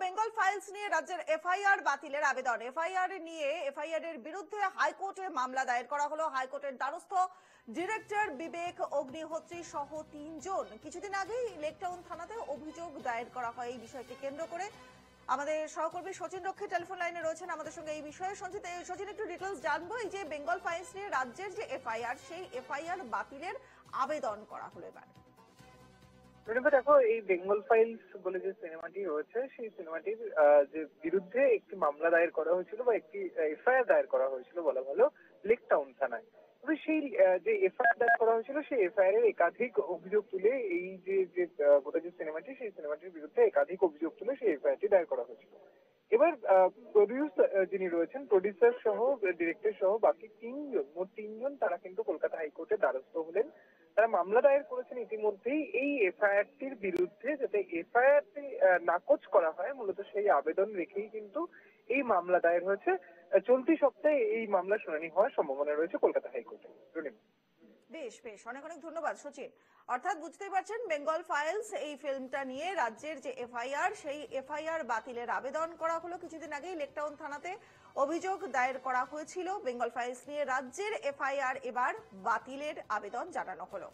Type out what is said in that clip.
Bengal files নিয়ে রাজ্যের FIR বাতিলের আবেদন। এফআইআর এর বিরুদ্ধে হাইকোর্টে মামলা দায়ের করা হলো। হাইকোর্টের দ্বারস্থ ডিরেক্টর বিবেক অগ্নিহোত্রী সহ 3 জন। কিছুদিন আগেই লেকটাউন থানাতে অভিযোগ দায়ের করা হয় এই বিষয়কে কেন্দ্র করে। আমাদের সহকর্মী সচিন রক্ষী টেলিফোন লাইনে রয়েছেন আমাদের সঙ্গে এই বিষয়ে। সচিন, একটু ডিটেলস জানবো। এই যে বেঙ্গল ফাইলস নিয়ে রাজ্যের যে এফআইআর, সেই এফআইআর বাতিলের আবেদন করা হলো এবার। দেখো, এই বেঙ্গল ফাইলস বলে যে সিনেমাটি রয়েছে, সেই সিনেমাটির যে বিরুদ্ধে একটি মামলা দায়ের করা হয়েছিল বা একটি এফআইআর দায়ের করা হয়েছিল বলা ভালো, লেকটাউন থানায়। তবে সেই যে এফআইআর দায়ের করা হয়েছিল, সেই এফআইআর এর একাধিক অভিযোগ তুলে এই যে গোটা যে সিনেমাটি, সেই সিনেমাটির বিরুদ্ধে একাধিক অভিযোগ তুলে সেই এফআইআরটি দায়ের করা হয়েছিল। এবার যিনি রয়েছেন, প্রডিউসার সহ ডিরেক্টর সহ বাকি 3 জন, মোট 3 জন, তারা কিন্তু কলকাতা হাইকোর্টের দ্বারস্থ হলেন। তারা মামলা দায়ের করেছেন ইতিমধ্যেই এই এফআইআরটির বিরুদ্ধে, যাতে এফআইআরটি নাকচ করা হয়। মূলত সেই আবেদন রেখেই কিন্তু এই মামলা দায়ের হয়েছে। চলতি সপ্তাহে এই মামলা শুনানি হওয়ার সম্ভাবনা রয়েছে কলকাতা হাইকোর্টে। বেশ বেশ, অনেক অনেক ধন্যবাদ সচিন। অর্থাৎ বুঝতেই পারছেন, বেঙ্গল ফাইলস এই ফিল্মটা নিয়ে রাজ্যের যে এফআইআর, সেই এফআইআর বাতিলের আবেদন করা হলো। কিছুদিন আগেই লেকটাউন থানাতে অভিযোগ দায়ের করা হয়েছিল। বেঙ্গল ফাইলস নিয়ে রাজ্যের এফআইআর এবার বাতিলের আবেদন জানানো হলো।